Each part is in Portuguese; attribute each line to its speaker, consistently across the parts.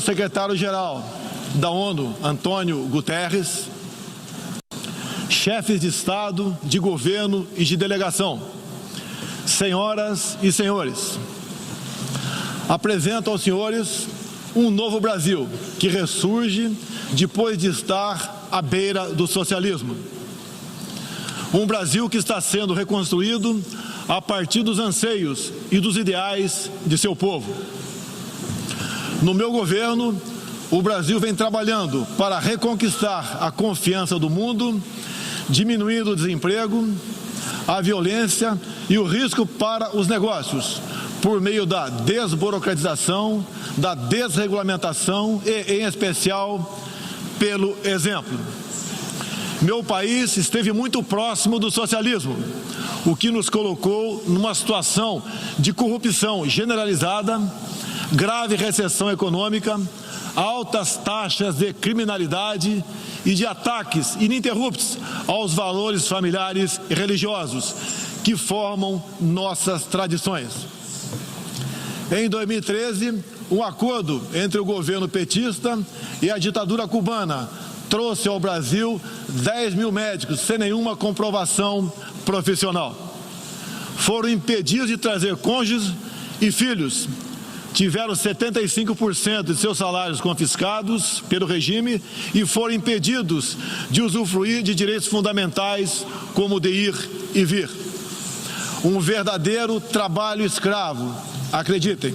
Speaker 1: secretário-geral da ONU, Antônio Guterres, chefes de Estado, de governo e de delegação, senhoras e senhores, apresento aos senhores um novo Brasil que ressurge depois de estar à beira do socialismo. Um Brasil que está sendo reconstruído a partir dos anseios e dos ideais de seu povo. No meu governo, o Brasil vem trabalhando para reconquistar a confiança do mundo, diminuindo o desemprego, a violência e o risco para os negócios, por meio da desburocratização, da desregulamentação e, em especial, pelo exemplo. Meu país esteve muito próximo do socialismo, o que nos colocou numa situação de corrupção generalizada, grave recessão econômica, altas taxas de criminalidade e de ataques ininterruptos aos valores familiares e religiosos que formam nossas tradições. Em 2013, um acordo entre o governo petista e a ditadura cubana trouxe ao Brasil 10 mil médicos sem nenhuma comprovação profissional. Foram impedidos de trazer cônjuges e filhos. Tiveram 75% de seus salários confiscados pelo regime e foram impedidos de usufruir de direitos fundamentais como de ir e vir. Um verdadeiro trabalho escravo, acreditem.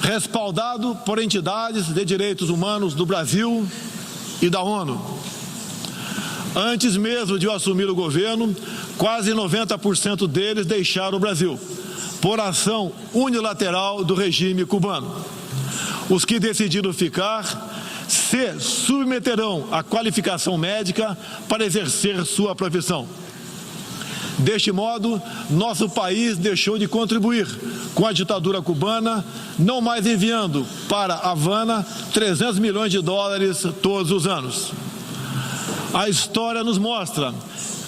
Speaker 1: Respaldado por entidades de direitos humanos do Brasil e da ONU. Antes mesmo de eu assumir o governo, quase 90% deles deixaram o Brasil, por ação unilateral do regime cubano. Os que decidiram ficar se submeterão à qualificação médica para exercer sua profissão. Deste modo, nosso país deixou de contribuir com a ditadura cubana, não mais enviando para Havana 300 milhões de dólares todos os anos. A história nos mostra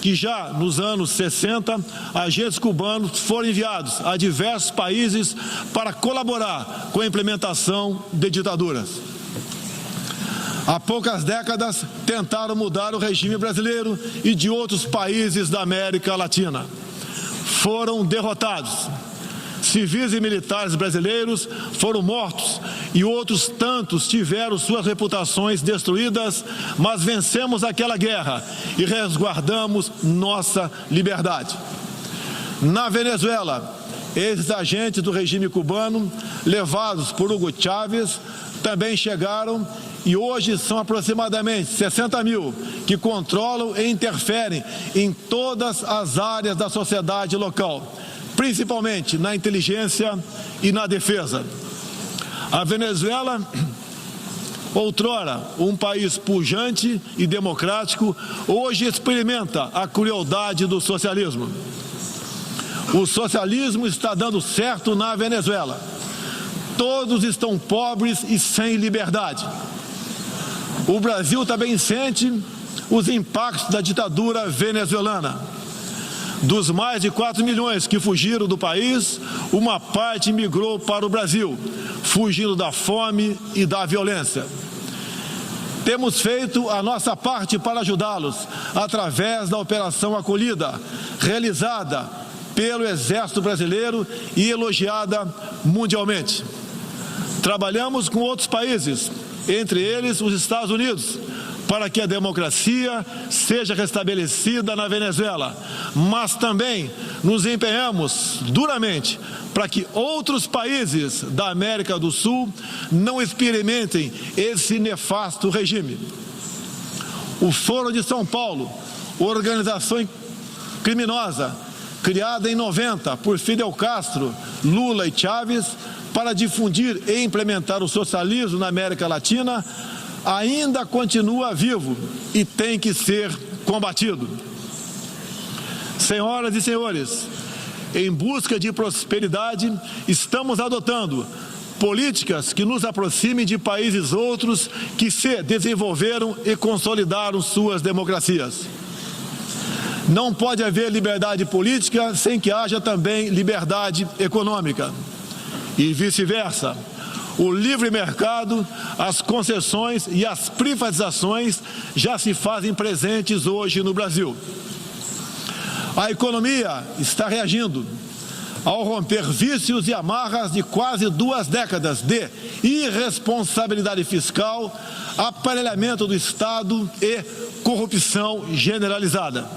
Speaker 1: que já nos anos 60, agentes cubanos foram enviados a diversos países para colaborar com a implementação de ditaduras. Há poucas décadas, tentaram mudar o regime brasileiro e de outros países da América Latina. Foram derrotados. Civis e militares brasileiros foram mortos e outros tantos tiveram suas reputações destruídas, mas vencemos aquela guerra e resguardamos nossa liberdade. Na Venezuela, esses agentes do regime cubano, levados por Hugo Chávez, também chegaram e hoje são aproximadamente 60 mil que controlam e interferem em todas as áreas da sociedade local, principalmente na inteligência e na defesa. A Venezuela, outrora um país pujante e democrático, hoje experimenta a crueldade do socialismo. O socialismo está dando certo na Venezuela. Todos estão pobres e sem liberdade. O Brasil também sente os impactos da ditadura venezuelana. Dos mais de 4 milhões que fugiram do país, uma parte migrou para o Brasil, fugindo da fome e da violência. Temos feito a nossa parte para ajudá-los, através da Operação Acolhida, realizada pelo Exército Brasileiro e elogiada mundialmente. Trabalhamos com outros países, entre eles os Estados Unidos, para que a democracia seja restabelecida na Venezuela, mas também nos empenhamos duramente para que outros países da América do Sul não experimentem esse nefasto regime. O Foro de São Paulo, organização criminosa, criada em 90 por Fidel Castro, Lula e Chávez, para difundir e implementar o socialismo na América Latina, ainda continua vivo e tem que ser combatido. Senhoras e senhores, em busca de prosperidade, estamos adotando políticas que nos aproximem de países outros que se desenvolveram e consolidaram suas democracias. Não pode haver liberdade política sem que haja também liberdade econômica. E vice-versa. O livre mercado, as concessões e as privatizações já se fazem presentes hoje no Brasil. A economia está reagindo ao romper vícios e amarras de quase 2 décadas de irresponsabilidade fiscal, aparelhamento do Estado e corrupção generalizada.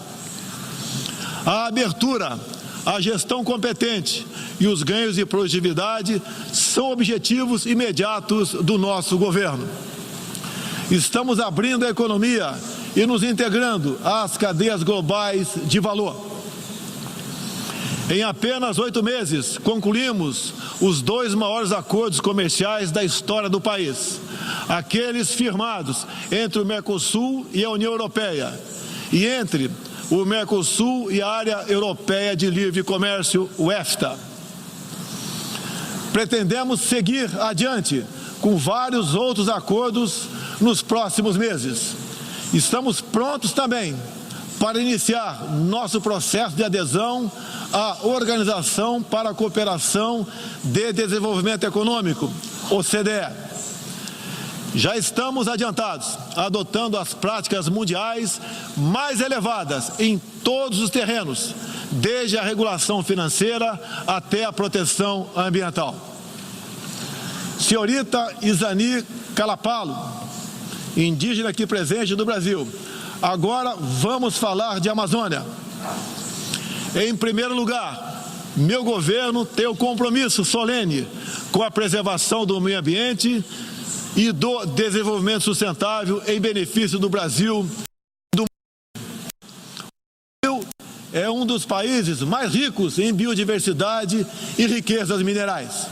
Speaker 1: A abertura, a gestão competente e os ganhos de produtividade são objetivos imediatos do nosso governo. Estamos abrindo a economia e nos integrando às cadeias globais de valor. Em apenas 8 meses, concluímos os 2 maiores acordos comerciais da história do país, aqueles firmados entre o Mercosul e a União Europeia, e entre o Mercosul e a Área Europeia de Livre Comércio, o EFTA. Pretendemos seguir adiante com vários outros acordos nos próximos meses. Estamos prontos também para iniciar nosso processo de adesão à Organização para a Cooperação de Desenvolvimento Econômico, OCDE. Já estamos adiantados, adotando as práticas mundiais mais elevadas em todos os terrenos, desde a regulação financeira até a proteção ambiental. Senhorita Isani Calapalo, indígena aqui presente do Brasil, agora vamos falar de Amazônia. Em primeiro lugar, meu governo tem o compromisso solene com a preservação do meio ambiente e do desenvolvimento sustentável em benefício do Brasil e do mundo. O Brasil é um dos países mais ricos em biodiversidade e riquezas minerais.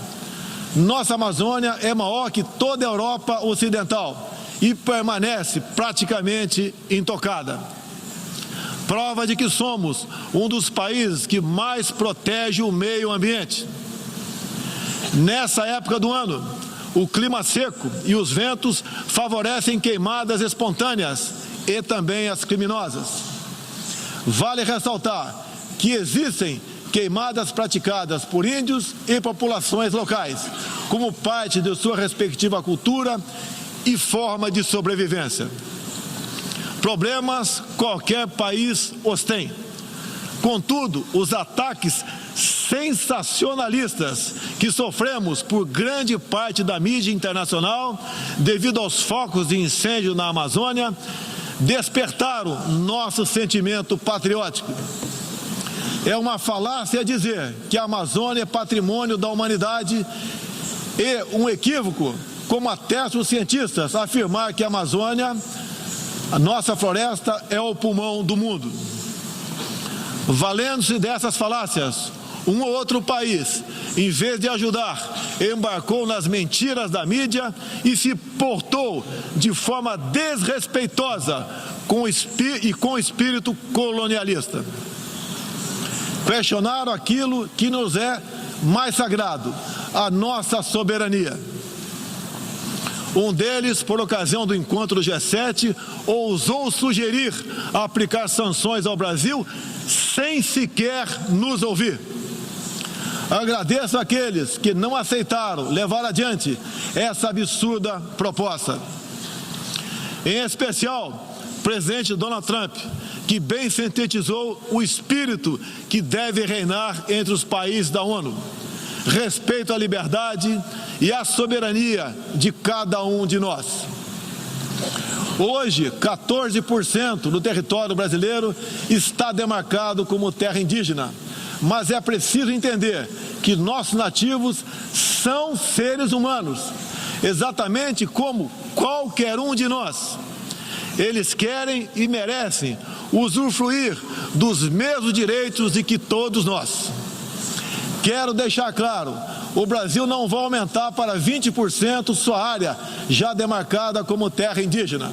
Speaker 1: Nossa Amazônia é maior que toda a Europa Ocidental e permanece praticamente intocada. Prova de que somos um dos países que mais protege o meio ambiente. Nessa época do ano, o clima seco e os ventos favorecem queimadas espontâneas e também as criminosas. Vale ressaltar que existem queimadas praticadas por índios e populações locais, como parte de sua respectiva cultura e forma de sobrevivência. Problemas qualquer país os tem. Contudo, os ataques sensacionalistas que sofremos por grande parte da mídia internacional, devido aos focos de incêndio na Amazônia, despertaram nosso sentimento patriótico. É uma falácia dizer que a Amazônia é patrimônio da humanidade e um equívoco, como atestam os cientistas, afirmar que a Amazônia, a nossa floresta, é o pulmão do mundo. Valendo-se dessas falácias, um ou outro país, em vez de ajudar, embarcou nas mentiras da mídia e se portou de forma desrespeitosa com espírito colonialista. Questionaram aquilo que nos é mais sagrado, a nossa soberania. Um deles, por ocasião do encontro do G7, ousou sugerir aplicar sanções ao Brasil sem sequer nos ouvir. Agradeço àqueles que não aceitaram levar adiante essa absurda proposta. Em especial, o presidente Donald Trump, que bem sintetizou o espírito que deve reinar entre os países da ONU: respeito à liberdade e à soberania de cada um de nós. Hoje, 14% do território brasileiro está demarcado como terra indígena, mas é preciso entender que nossos nativos são seres humanos, exatamente como qualquer um de nós. Eles querem e merecem usufruir dos mesmos direitos de que todos nós. Quero deixar claro, o Brasil não vai aumentar para 20% sua área já demarcada como terra indígena,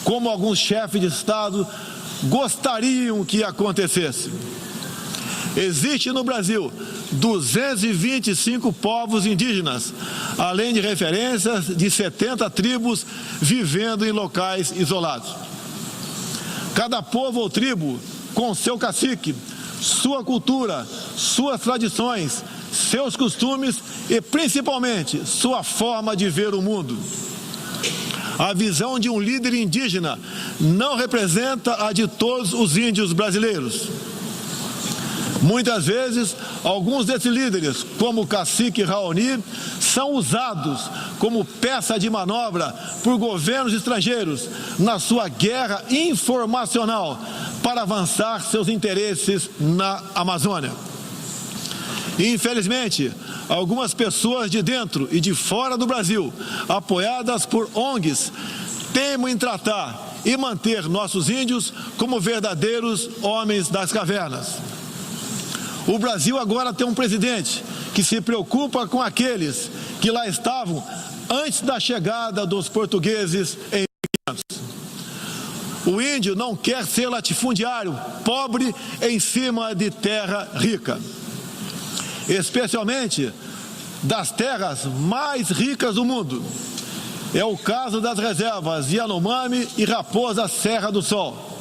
Speaker 1: como alguns chefes de Estado gostariam que acontecesse. Existe no Brasil 225 povos indígenas, além de referências de 70 tribos vivendo em locais isolados. Cada povo ou tribo, com seu cacique, sua cultura, suas tradições, seus costumes e, principalmente, sua forma de ver o mundo. A visão de um líder indígena não representa a de todos os índios brasileiros. Muitas vezes, alguns desses líderes, como o cacique Raoni, são usados como peça de manobra por governos estrangeiros na sua guerra informacional para avançar seus interesses na Amazônia. Infelizmente, algumas pessoas de dentro e de fora do Brasil, apoiadas por ONGs, teimam em tratar e manter nossos índios como verdadeiros homens das cavernas. O Brasil agora tem um presidente que se preocupa com aqueles que lá estavam antes da chegada dos portugueses em 1500. O índio não quer ser latifundiário, pobre em cima de terra rica, especialmente das terras mais ricas do mundo. É o caso das reservas Yanomami e Raposa Serra do Sol.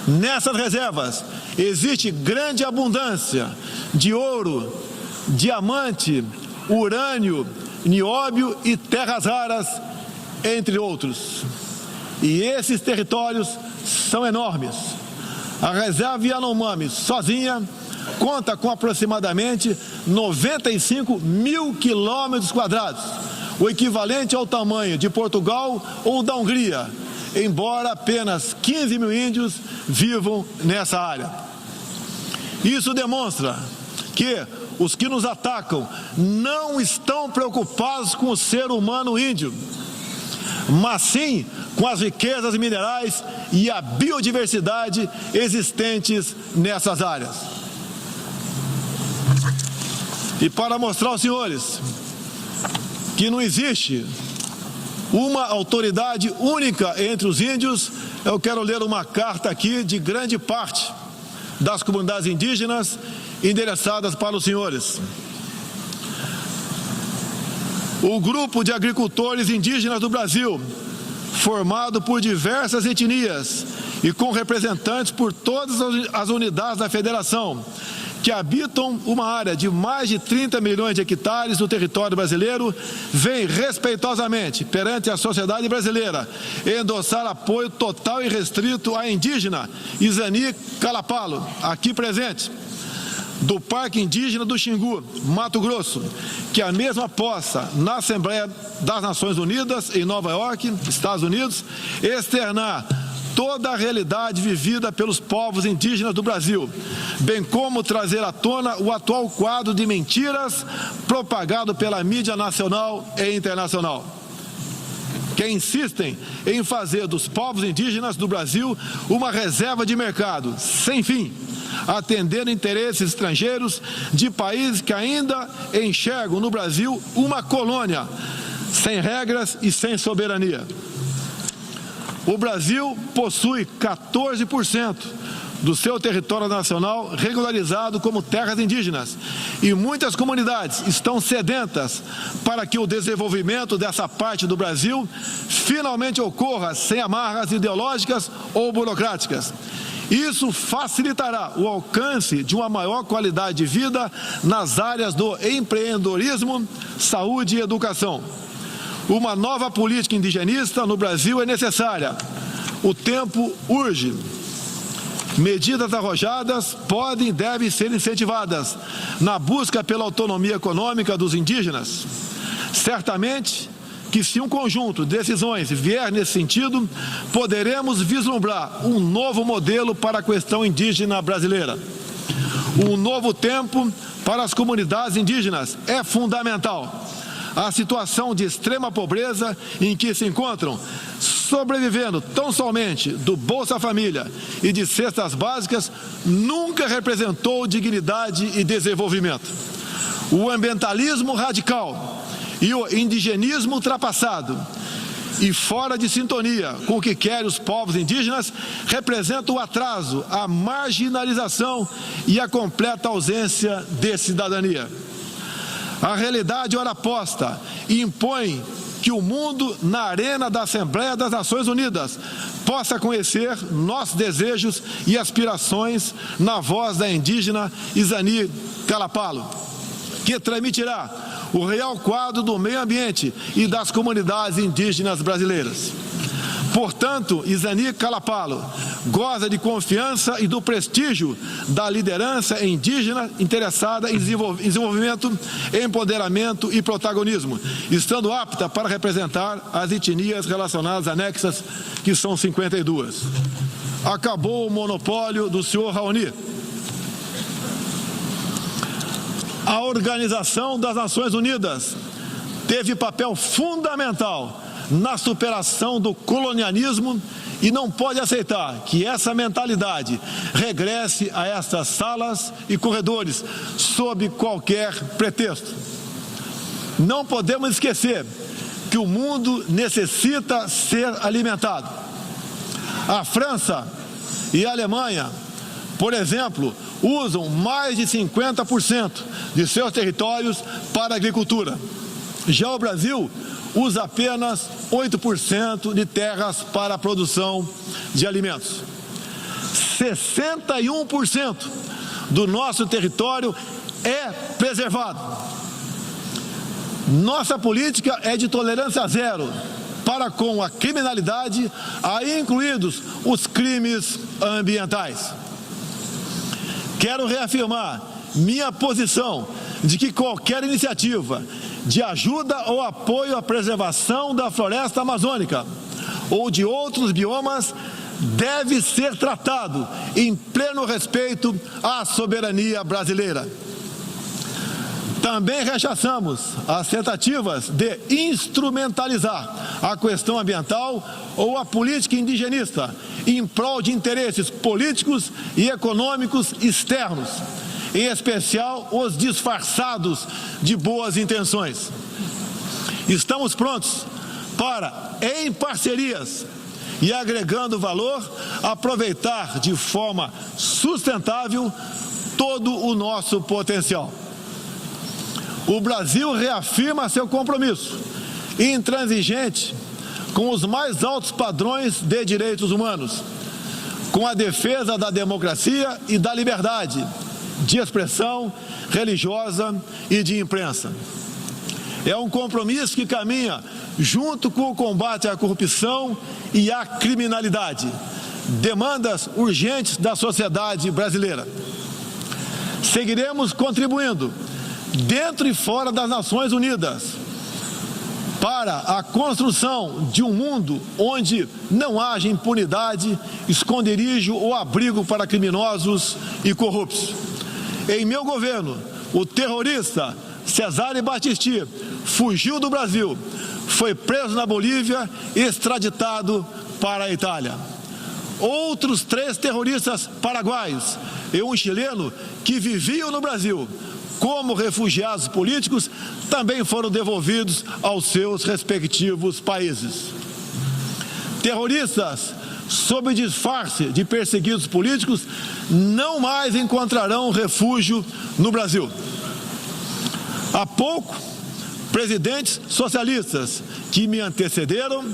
Speaker 1: Nessas reservas existe grande abundância de ouro, diamante, urânio, nióbio e terras raras, entre outros. E esses territórios são enormes. A reserva Yanomami sozinha conta com aproximadamente 95 mil quilômetros quadrados, o equivalente ao tamanho de Portugal ou da Hungria, embora apenas 15 mil índios vivam nessa área. Isso demonstra que os que nos atacam não estão preocupados com o ser humano índio, mas sim com as riquezas minerais e a biodiversidade existentes nessas áreas. E para mostrar aos senhores que não existe uma autoridade única entre os índios, eu quero ler uma carta aqui de grande parte das comunidades indígenas endereçadas para os senhores. O grupo de agricultores indígenas do Brasil, formado por diversas etnias e com representantes por todas as unidades da federação, que habitam uma área de mais de 30 milhões de hectares do território brasileiro, vem respeitosamente perante a sociedade brasileira endossar apoio total e restrito à indígena Izani Calapalo, aqui presente, do Parque Indígena do Xingu, Mato Grosso, que a mesma possa, na Assembleia das Nações Unidas, em Nova York, Estados Unidos, externar toda a realidade vivida pelos povos indígenas do Brasil, bem como trazer à tona o atual quadro de mentiras propagado pela mídia nacional e internacional, que insistem em fazer dos povos indígenas do Brasil uma reserva de mercado sem fim, atendendo interesses estrangeiros de países que ainda enxergam no Brasil uma colônia, sem regras e sem soberania. O Brasil possui 14% do seu território nacional regularizado como terras indígenas e muitas comunidades estão sedentas para que o desenvolvimento dessa parte do Brasil finalmente ocorra sem amarras ideológicas ou burocráticas. Isso facilitará o alcance de uma maior qualidade de vida nas áreas do empreendedorismo, saúde e educação. Uma nova política indigenista no Brasil é necessária. O tempo urge. Medidas arrojadas podem e devem ser incentivadas na busca pela autonomia econômica dos indígenas. Certamente que, se um conjunto de decisões vier nesse sentido, poderemos vislumbrar um novo modelo para a questão indígena brasileira. Um novo tempo para as comunidades indígenas é fundamental. A situação de extrema pobreza em que se encontram, sobrevivendo tão somente do Bolsa Família e de cestas básicas, nunca representou dignidade e desenvolvimento. O ambientalismo radical e o indigenismo ultrapassado e fora de sintonia com o que querem os povos indígenas representam o atraso, a marginalização e a completa ausência de cidadania. A realidade ora posta impõe que o mundo, na arena da Assembleia das Nações Unidas, possa conhecer nossos desejos e aspirações na voz da indígena Izani Calapalo, que transmitirá o real quadro do meio ambiente e das comunidades indígenas brasileiras. Portanto, Izani Calapalo goza de confiança e do prestígio da liderança indígena interessada em desenvolvimento, empoderamento e protagonismo, estando apta para representar as etnias relacionadas anexas, que são 52. Acabou o monopólio do senhor Raoni. A Organização das Nações Unidas teve papel fundamental na superação do colonialismo e não pode aceitar que essa mentalidade regresse a estas salas e corredores sob qualquer pretexto. Não podemos esquecer que o mundo necessita ser alimentado. A França e a Alemanha, por exemplo, usam mais de 50% de seus territórios para a agricultura. Já o Brasil usa apenas 8% de terras para a produção de alimentos. 61% do nosso território é preservado. Nossa política é de tolerância zero para com a criminalidade, aí incluídos os crimes ambientais. Quero reafirmar minha posição de que qualquer iniciativa de ajuda ou apoio à preservação da floresta amazônica ou de outros biomas deve ser tratado em pleno respeito à soberania brasileira. Também rechaçamos as tentativas de instrumentalizar a questão ambiental ou a política indigenista em prol de interesses políticos e econômicos externos, em especial os disfarçados de boas intenções. Estamos prontos para, em parcerias e agregando valor, aproveitar de forma sustentável todo o nosso potencial. O Brasil reafirma seu compromisso intransigente com os mais altos padrões de direitos humanos, com a defesa da democracia e da liberdade de expressão religiosa e de imprensa. É um compromisso que caminha junto com o combate à corrupção e à criminalidade, demandas urgentes da sociedade brasileira. Seguiremos contribuindo, dentro e fora das Nações Unidas, para a construção de um mundo onde não haja impunidade, esconderijo ou abrigo para criminosos e corruptos. Em meu governo, o terrorista Cesare Battisti fugiu do Brasil, foi preso na Bolívia e extraditado para a Itália. Outros 3 terroristas paraguaios e um chileno que viviam no Brasil como refugiados políticos também foram devolvidos aos seus respectivos países. Terroristas, sob disfarce de perseguidos políticos, não mais encontrarão refúgio no Brasil. Há pouco, presidentes socialistas que me antecederam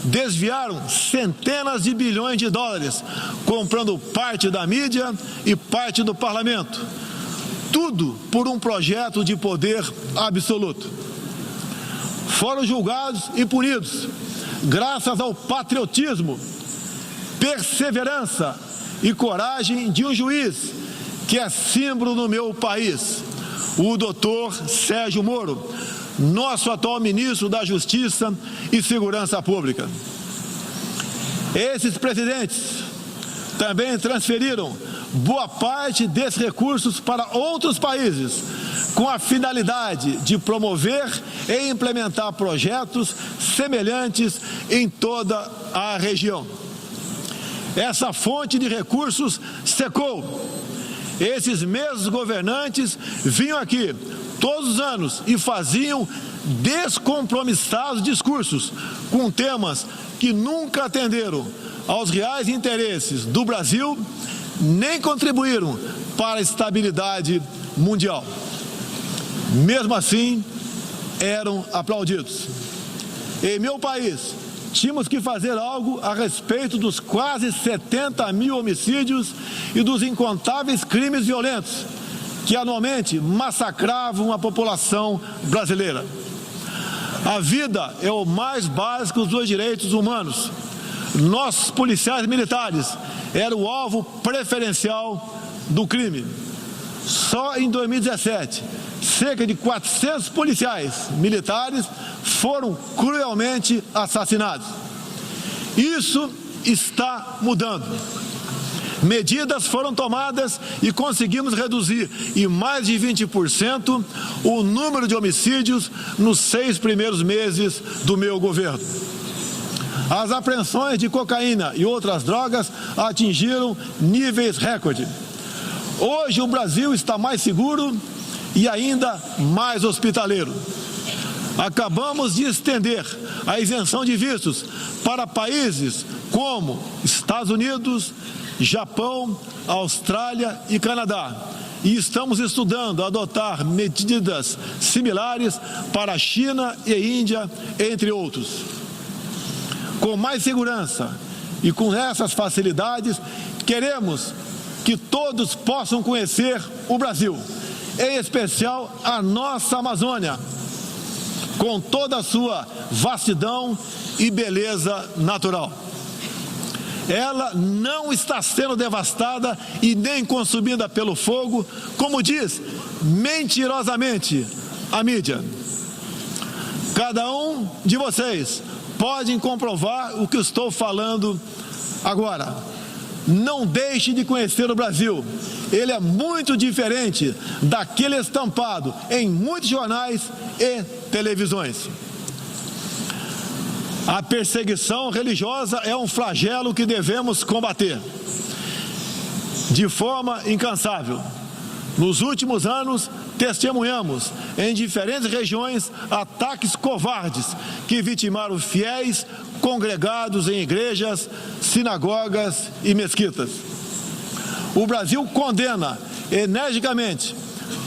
Speaker 1: desviaram centenas de bilhões de dólares, comprando parte da mídia e parte do parlamento. Tudo por um projeto de poder absoluto. Foram julgados e punidos graças ao patriotismo, perseverança e coragem de um juiz que é símbolo no meu país, o doutor Sérgio Moro, nosso atual ministro da Justiça e Segurança Pública. Esses presidentes também transferiram boa parte desses recursos para outros países, com a finalidade de promover e implementar projetos semelhantes em toda a região. Essa fonte de recursos secou. Esses mesmos governantes vinham aqui todos os anos e faziam descompromissados discursos com temas que nunca atenderam aos reais interesses do Brasil, nem contribuíram para a estabilidade mundial. Mesmo assim, eram aplaudidos. Em meu país, tínhamos que fazer algo a respeito dos quase 70 mil homicídios e dos incontáveis crimes violentos que anualmente massacravam a população brasileira. A vida é o mais básico dos direitos humanos. Nossos policiais militares eram o alvo preferencial do crime. Só em 2017, cerca de 400 policiais militares foram cruelmente assassinados. Isso está mudando. Medidas foram tomadas e conseguimos reduzir em mais de 20% o número de homicídios nos 6 primeiros meses do meu governo. As apreensões de cocaína e outras drogas atingiram níveis recorde. Hoje o Brasil está mais seguro e ainda mais hospitaleiro. Acabamos de estender a isenção de vistos para países como Estados Unidos, Japão, Austrália e Canadá. E estamos estudando adotar medidas similares para a China e Índia, entre outros. Com mais segurança e com essas facilidades, queremos que todos possam conhecer o Brasil, em especial a nossa Amazônia, com toda a sua vastidão e beleza natural. Ela não está sendo devastada e nem consumida pelo fogo, como diz mentirosamente a mídia. Cada um de vocês pode comprovar o que estou falando agora. Não deixe de conhecer o Brasil. Ele é muito diferente daquele estampado em muitos jornais e televisões. A perseguição religiosa é um flagelo que devemos combater de forma incansável. Nos últimos anos, testemunhamos em diferentes regiões ataques covardes que vitimaram fiéis congregados em igrejas, sinagogas e mesquitas. O Brasil condena energicamente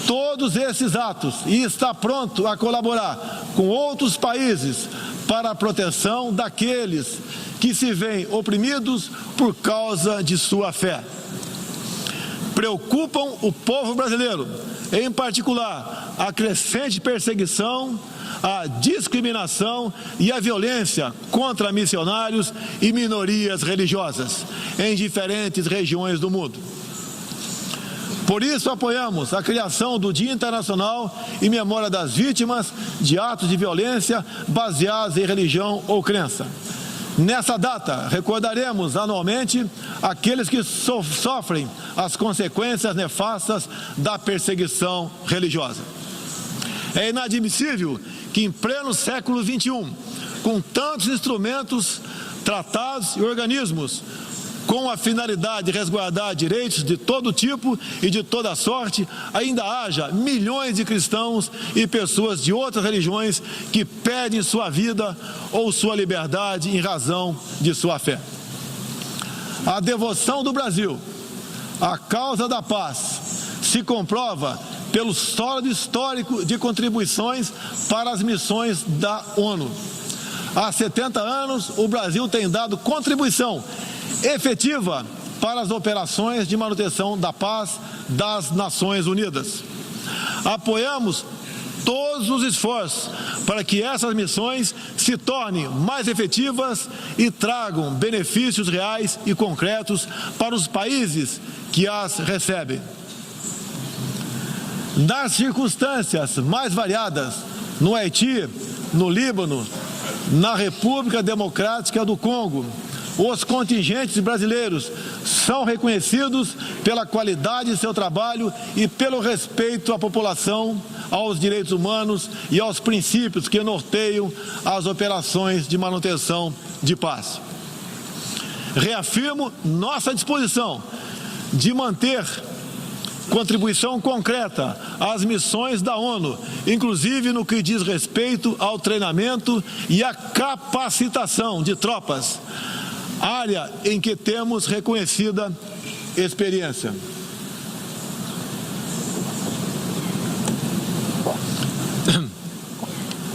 Speaker 1: todos esses atos e está pronto a colaborar com outros países para a proteção daqueles que se veem oprimidos por causa de sua fé. Preocupam o povo brasileiro, em particular, a crescente perseguição, a discriminação e a violência contra missionários e minorias religiosas em diferentes regiões do mundo. Por isso, apoiamos a criação do Dia Internacional em memória das vítimas de atos de violência baseados em religião ou crença. Nessa data, recordaremos anualmente aqueles que sofrem as consequências nefastas da perseguição religiosa. É inadmissível que, em pleno século XXI, com tantos instrumentos, tratados e organismos, com a finalidade de resguardar direitos de todo tipo e de toda sorte, ainda haja milhões de cristãos e pessoas de outras religiões que perdem sua vida ou sua liberdade em razão de sua fé. A devoção do Brasil à causa da paz se comprova pelo sólido histórico de contribuições para as missões da ONU. Há 70 anos, o Brasil tem dado contribuição efetiva para as operações de manutenção da paz das Nações Unidas. Apoiamos todos os esforços para que essas missões se tornem mais efetivas e tragam benefícios reais e concretos para os países que as recebem. Nas circunstâncias mais variadas, no Haiti, no Líbano, na República Democrática do Congo, os contingentes brasileiros são reconhecidos pela qualidade de seu trabalho e pelo respeito à população, aos direitos humanos e aos princípios que norteiam as operações de manutenção de paz. Reafirmo nossa disposição de manter contribuição concreta às missões da ONU, inclusive no que diz respeito ao treinamento e à capacitação de tropas, área em que temos reconhecida experiência.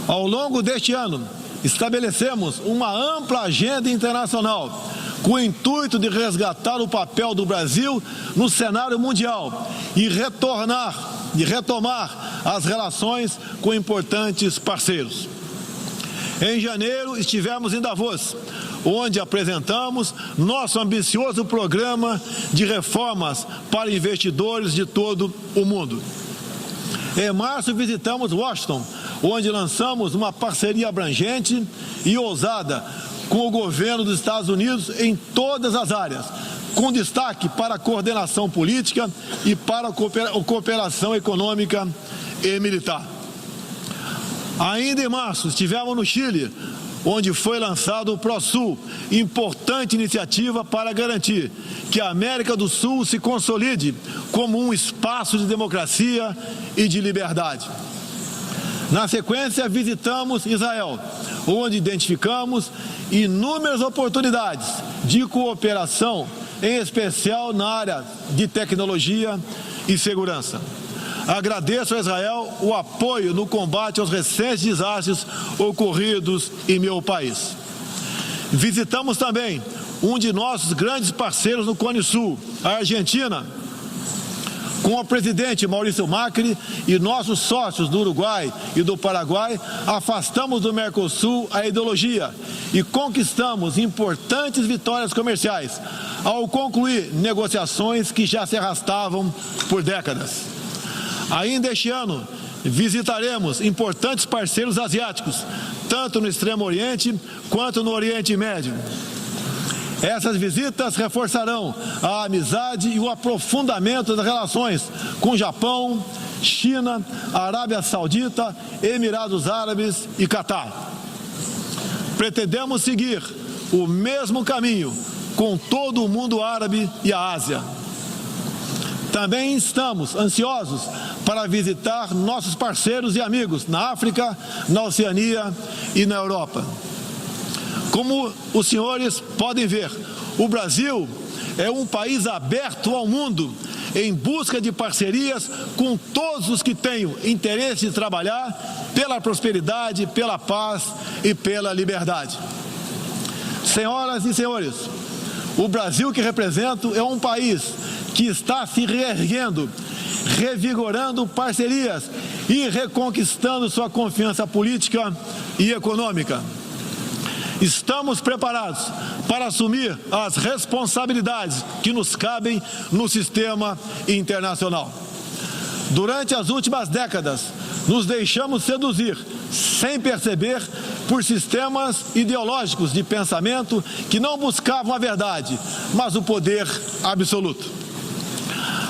Speaker 1: Ao longo deste ano, estabelecemos uma ampla agenda internacional com o intuito de resgatar o papel do Brasil no cenário mundial e retornar de retomar as relações com importantes parceiros. Em janeiro, estivemos em Davos, onde apresentamos nosso ambicioso programa de reformas para investidores de todo o mundo. Em março, visitamos Washington, onde lançamos uma parceria abrangente e ousada com o governo dos Estados Unidos em todas as áreas, com destaque para a coordenação política e para a cooperação econômica e militar. Ainda em março, estivemos no Chile, onde foi lançado o ProSul, importante iniciativa para garantir que a América do Sul se consolide como um espaço de democracia e de liberdade. Na sequência, visitamos Israel, onde identificamos inúmeras oportunidades de cooperação, em especial na área de tecnologia e segurança. Agradeço a Israel o apoio no combate aos recentes desastres ocorridos em meu país. Visitamos também um de nossos grandes parceiros no Cone Sul, a Argentina, com o presidente Maurício Macri e nossos sócios do Uruguai e do Paraguai. Afastamos do Mercosul a ideologia e conquistamos importantes vitórias comerciais ao concluir negociações que já se arrastavam por décadas. Ainda este ano, visitaremos importantes parceiros asiáticos, tanto no Extremo Oriente quanto no Oriente Médio. Essas visitas reforçarão a amizade e o aprofundamento das relações com Japão, China, Arábia Saudita, Emirados Árabes e Catar. Pretendemos seguir o mesmo caminho com todo o mundo árabe e a Ásia. Também estamos ansiosos para visitar nossos parceiros e amigos na África, na Oceania e na Europa. Como os senhores podem ver, o Brasil é um país aberto ao mundo em busca de parcerias com todos os que tenham interesse de trabalhar pela prosperidade, pela paz e pela liberdade. Senhoras e senhores, o Brasil que represento é um país que está se reerguendo, revigorando parcerias e reconquistando sua confiança política e econômica. Estamos preparados para assumir as responsabilidades que nos cabem no sistema internacional. Durante as últimas décadas, nos deixamos seduzir, sem perceber, por sistemas ideológicos de pensamento que não buscavam a verdade, mas o poder absoluto.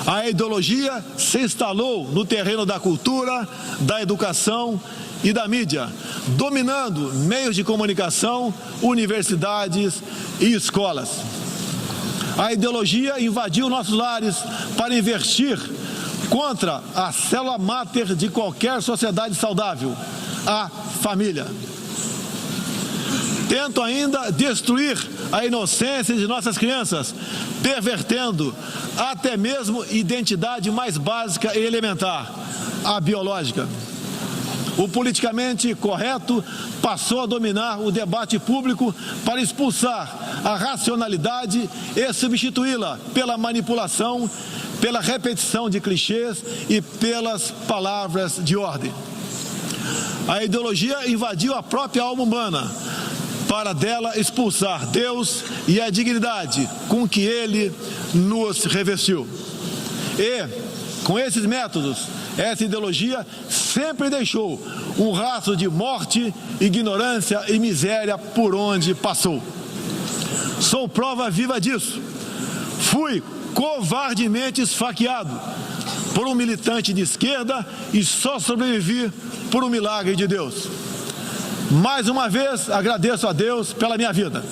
Speaker 1: A ideologia se instalou no terreno da cultura, da educação e da mídia, dominando meios de comunicação, universidades e escolas. A ideologia invadiu nossos lares para investir contra a célula máter de qualquer sociedade saudável, a família. Tentam ainda destruir a inocência de nossas crianças, pervertendo até mesmo identidade mais básica e elementar, a biológica. O politicamente correto passou a dominar o debate público para expulsar a racionalidade e substituí-la pela manipulação, pela repetição de clichês e pelas palavras de ordem. A ideologia invadiu a própria alma humana para dela expulsar Deus e a dignidade com que Ele nos revestiu. E, com esses métodos, essa ideologia sempre deixou um rastro de morte, ignorância e miséria por onde passou. Sou prova viva disso. Fui covardemente esfaqueado por um militante de esquerda e só sobrevivi por um milagre de Deus. Mais uma vez, agradeço a Deus pela minha vida.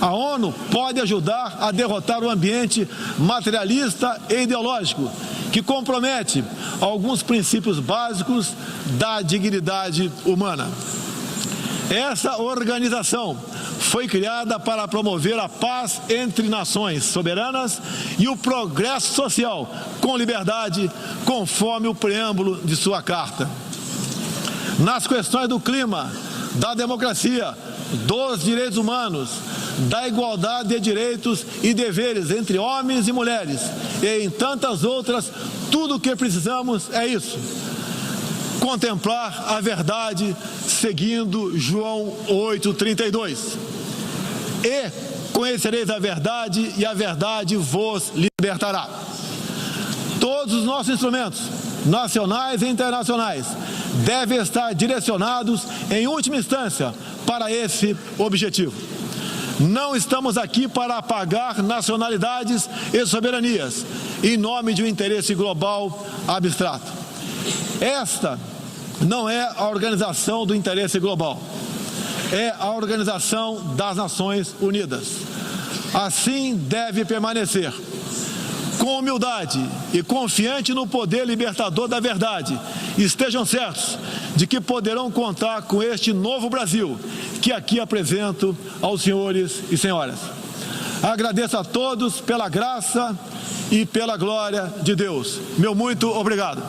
Speaker 1: A ONU pode ajudar a derrotar o ambiente materialista e ideológico que compromete alguns princípios básicos da dignidade humana. Essa organização foi criada para promover a paz entre nações soberanas e o progresso social com liberdade, conforme o preâmbulo de sua carta. Nas questões do clima, da democracia, dos direitos humanos, da igualdade de direitos e deveres entre homens e mulheres, e em tantas outras, tudo o que precisamos é isso: contemplar a verdade seguindo João 8,32. E conhecereis a verdade, e a verdade vos libertará. Todos os nossos instrumentos, nacionais e internacionais, devem estar direcionados, em última instância, para esse objetivo. Não estamos aqui para apagar nacionalidades e soberanias, em nome de um interesse global abstrato. Esta não é a organização do interesse global, é a Organização das Nações Unidas. Assim deve permanecer, com humildade e confiante no poder libertador da verdade. Estejam certos de que poderão contar com este novo Brasil que aqui apresento aos senhores e senhoras. Agradeço a todos pela graça e pela glória de Deus. Meu muito obrigado.